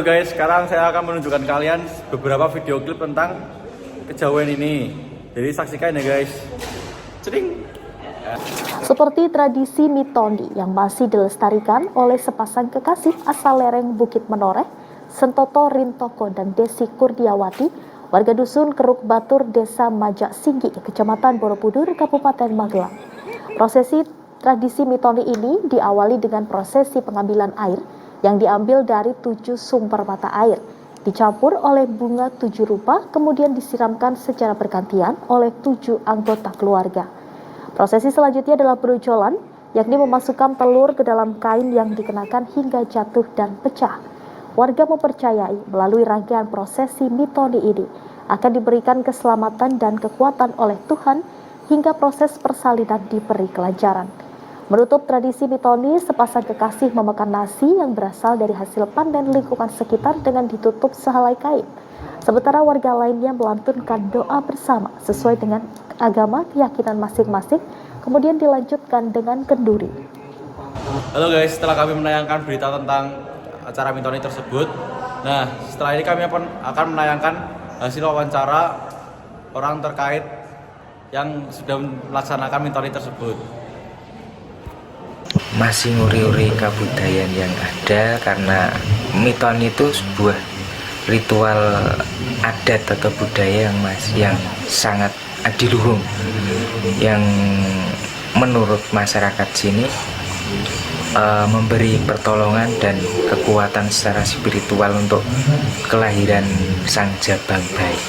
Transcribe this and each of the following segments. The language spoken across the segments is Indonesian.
Halo guys, sekarang saya akan menunjukkan kalian beberapa video klip tentang kejawen ini. Jadi saksikan ya guys. Cering. Seperti tradisi mitoni yang masih dilestarikan oleh sepasang kekasih asal lereng Bukit Menoreh, Sentoto Rintoko dan Desi Kurdiawati, warga dusun Keruk Batur, Desa Majak Singgi, Kecamatan Borobudur, Kabupaten Magelang. Prosesi tradisi mitoni ini diawali dengan prosesi pengambilan air yang diambil dari 7 sumber mata air, dicampur oleh bunga 7 rupa, kemudian disiramkan secara bergantian oleh 7 anggota keluarga. Prosesi selanjutnya adalah berujolan, yakni memasukkan telur ke dalam kain yang dikenakan hingga jatuh dan pecah. Warga mempercayai melalui rangkaian prosesi mitoni ini akan diberikan keselamatan dan kekuatan oleh Tuhan hingga proses persalinan diberi kelancaran. Menutup tradisi mitoni, sepasang kekasih memakan nasi yang berasal dari hasil panen lingkungan sekitar dengan ditutup sehelai kain. Sementara warga lainnya melantunkan doa bersama sesuai dengan agama keyakinan masing-masing, kemudian dilanjutkan dengan kenduri. Halo guys, setelah kami menayangkan berita tentang acara mitoni tersebut, nah setelah ini kami akan menayangkan hasil wawancara orang terkait yang sudah melaksanakan mitoni tersebut. Masih nguri-uri kebudayaan yang ada, karena mitoni itu sebuah ritual adat atau budaya yang sangat adiluhung, yang menurut masyarakat sini memberi pertolongan dan kekuatan secara spiritual untuk kelahiran sang jabang bayi.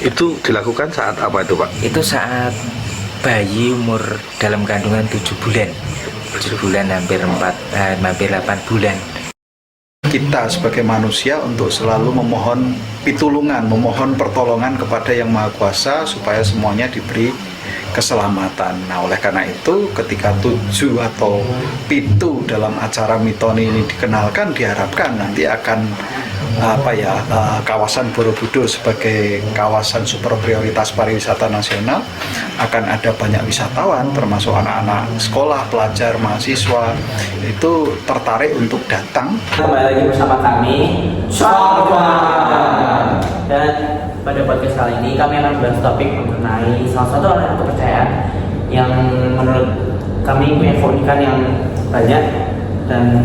Itu dilakukan saat apa itu Pak? Itu saat bayi umur dalam kandungan 7 bulan. 7 bulan hampir 8 bulan. Kita sebagai manusia untuk selalu memohon pitulungan, memohon pertolongan kepada Yang Maha Kuasa supaya semuanya diberi keselamatan. Nah, oleh karena itu ketika 7 atau pitu dalam acara mitoni ini dikenalkan, diharapkan nanti akan kawasan Borobudur sebagai kawasan super prioritas pariwisata nasional akan ada banyak wisatawan, termasuk anak-anak sekolah, pelajar, mahasiswa itu tertarik untuk datang. Kembali lagi bersama kami, dan pada podcast kali ini kami akan membahas topik mengenai salah satu aliran kepercayaan yang menurut kami punya keunikan yang banyak dan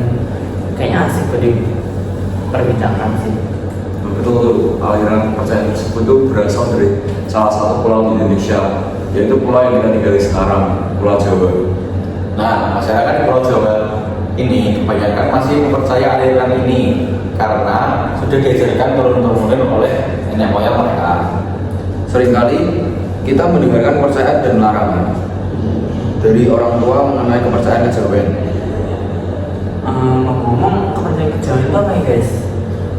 kayaknya asik buat diperbincangkan sih. Betul, aliran kepercayaan tersebut itu berasal dari salah satu pulau di Indonesia, yaitu pulau yang kita tinggali sekarang, Pulau Jawa. Nah, masyarakat di Pulau Jawa ini kebanyakan masih mempercayai aliran ini karena sudah diajarkan turun-temurun oleh nenek moyang mereka. Seringkali kita mendengarkan kepercayaan dan larangan dari orang tua mengenai kepercayaan kejawen. Ngomong kepercayaan kejawen itu apa ya guys?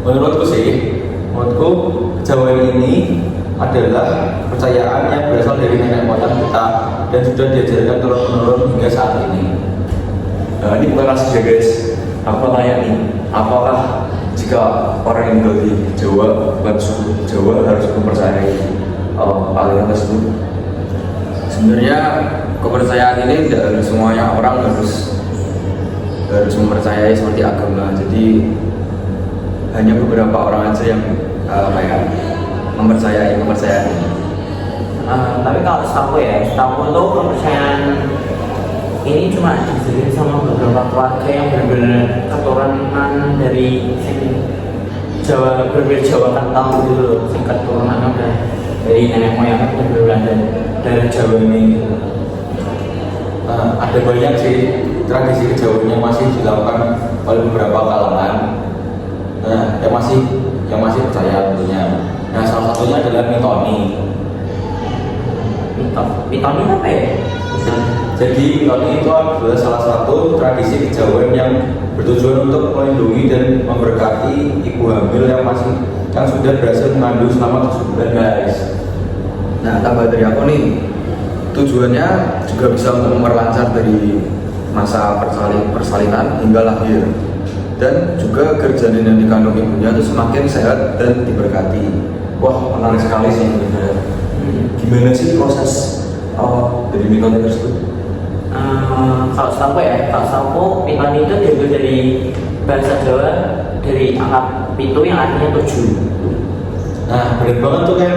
Menurutku kejawen ini adalah kepercayaan yang berasal dari nenek moyang kita dan sudah diajarkan turun-temurun hingga saat ini. Nah, ini bukan rahasia guys. Aku tanya nih, apakah jika orang yang tinggal di Jawa, bukan suku Jawa, harus mempercayai aliran tersebut? Sebenarnya kepercayaan ini tidak semuanya orang harus mempercayai seperti agama. Jadi hanya beberapa orang aja yang mempercayai kepercayaan ini. Tapi kalau setahu tuh kepercayaan ini cuma disediakan sama beberapa keluarga yang benar-benar keturunan dari Jawa, berbeda Jawa kental gitu loh, singkat turunannya udah dari nenek moyangnya benar-benar dari Jawa ini. Ada banyak sih tradisi kejawen yang masih dilakukan oleh beberapa kalangan. Nah, yang masih percaya tentunya. Nah, salah satunya adalah mitoni. Mitoni apa ya? Jadi mitoni itu adalah salah satu tradisi kejawen yang bertujuan untuk melindungi dan memberkati ibu hamil yang sudah berhasil mengandung selama 7 bulan guys. Nah, tambah dari aku nih, tujuannya juga bisa untuk memperlancar dari masa persalinan hingga lahir, dan juga agar janin yang dikandung ibunya itu semakin sehat dan diberkati. Wah, menarik sekali sih. Gimana sih proses dari mitoni tersebut? Kalau setahu mitoni itu diambil dari bahasa Jawa dari angka pitu yang artinya 7. Nah, benar banget tuh kan.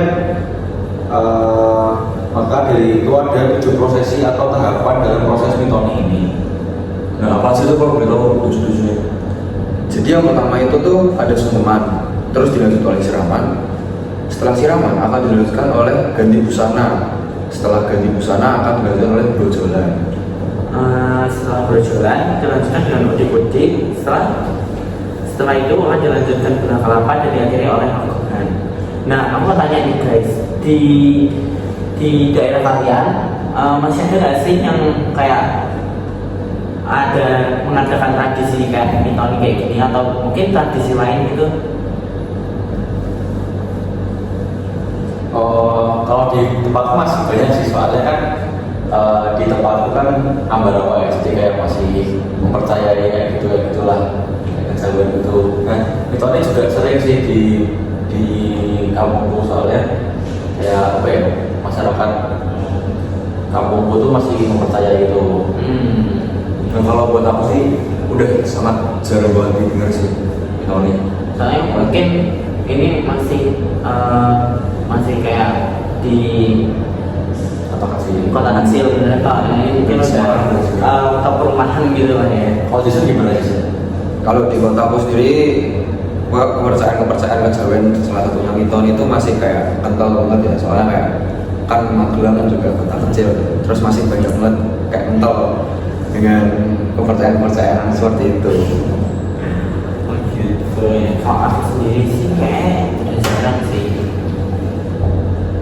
Maka dari itu ada 7 prosesi atau tahapan dalam proses mitoni ini. Nah, apa sih itu kalau boleh tahu 7-7-nya? Jadi yang pertama itu tuh ada sungkeman, terus dilanjut oleh siraman. Setelah siraman akan dilanjutkan oleh ganti busana. Setelah ganti busana akan dilanjutkan oleh brojolan. Setelah brojolan dilanjutkan dengan udik-udik. Setelah itu akan dilanjutkan guna kelapa dan diakhiri oleh angkokan. Nah, aku mau tanya nih guys, di daerah kalian masih ada nggak sih yang kayak ada mengadakan tradisi kayak mitoni kayak gini atau mungkin tradisi lain gitu? Kalau di tempatku masih banyak sih, soalnya kan di tempatku kan Ambarawa ya, jadi kayak masih mempercayai kayak gitulah, kayak kejawen gitu. Nah, mitoni juga sering sih di kampungku, soalnya kayak apa ya, masyarakat kampungku tuh masih mempercayai itu. Nah, kalau buat aku sih udah sangat jarang banget didengar sih mitoni. Soalnya mungkin ini masih kayak di kota kecil bener Pak, ini mungkin kota perumahan gitu lah ya. Kalau justru gimana sih? Kalau di kotaku sendiri kepercayaan kejawen salah satunya miton itu masih kayak kental banget ya, soalnya kayak kan Magelang kan juga kota kecil, terus masih banyak banget kayak kental dengan kepercayaan seperti itu. Oh gitu ya. Kalau aku sendiri sih kayak udah jarang sih.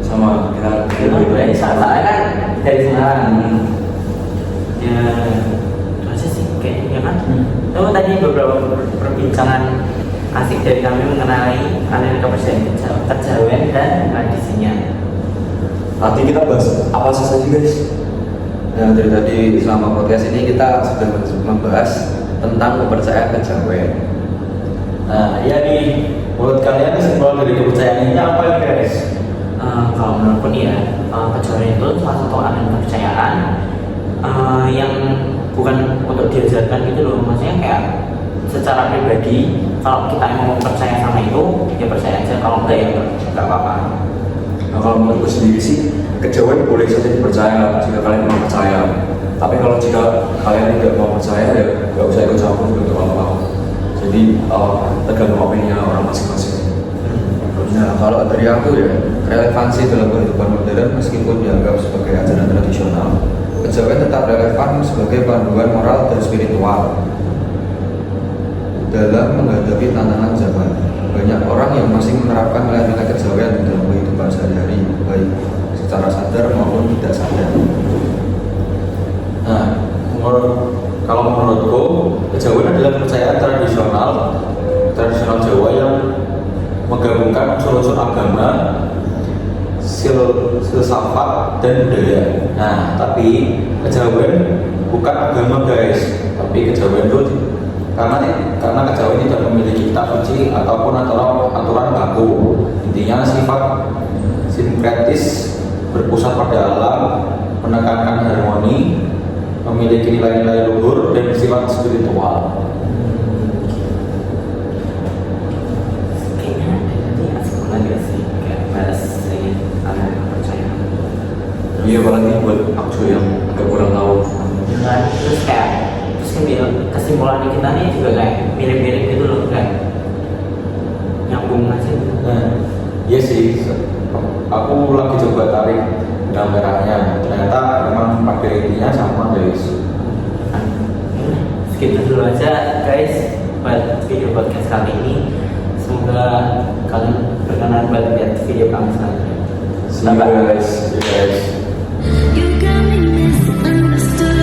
Sama kita Dari soalnya kan dari Semarang. Ya, masih sih kayaknya kan. Itu tadi beberapa perbincangan asik dari kami mengenai aliran kepercayaan kejawen dan tradisinya. nanti kita bahas apa saja guys. Nah, dari tadi selama podcast ini kita sudah membahas tentang kepercayaan kejawen. Nah, ya nih, menurut kalian kesimpulan dari kepercayaan ini apa nih guys? Kalau menurutku nih ya, kejawen itu salah satu aliran kepercayaan yang bukan untuk diajarkan gitu loh, maksudnya kayak secara pribadi kalau kita emang percaya sama itu ya percaya aja, kalau enggak ya enggak apa-apa. Nah, kalau menurutku sendiri sih kejawen boleh saja dipercaya jika kalian memang percaya. Tapi kalau jika kalian tidak mau percaya ya nggak usah ikut campur gitu apa-apa. Jadi tergantung opini orang masing-masing. Nah, kalau dari aku ya, relevansi dalam kehidupan modern meskipun dianggap sebagai ajaran tradisional, kejawen tetap relevan sebagai panduan moral dan spiritual dalam menghadapi tantangan zaman. Banyak orang yang masih menerapkan nilai-nilai kejawen dalam kehidupan sehari-hari, baik secara sadar maupun tidak sadar. Nah, kalau menurutku kejawen adalah kepercayaan tradisional Jawa yang menggabungkan unsur-unsur agama, filsafat dan budaya. Nah, tapi kejawen bukan agama guys, tapi kejawen itu karena kejawen tidak memiliki kitab suci ataupun aturan baku. Intinya sifat sinkretis, berpusat pada alam, menekankan harmoni, memiliki nilai-nilai luhur dan bersifat spiritual. Kayaknya nanti asik lagi sih kayak bahas ini aliran kepercayaan. Iya, apalagi buat aku yang agak kurang tahu. Dengan terus kesimpulan kita nih juga kayak mirip-mirip gitu loh, kayak nyambung aja. Nah, iya sih, aku lagi coba tarik benang merahnya. Ternyata memang pada intinya sama guys. Segitu dulu aja guys buat video podcast kali ini. Semoga kalian berkenan buat lihat video kami selanjutnya. See you guys. You got me misunderstood.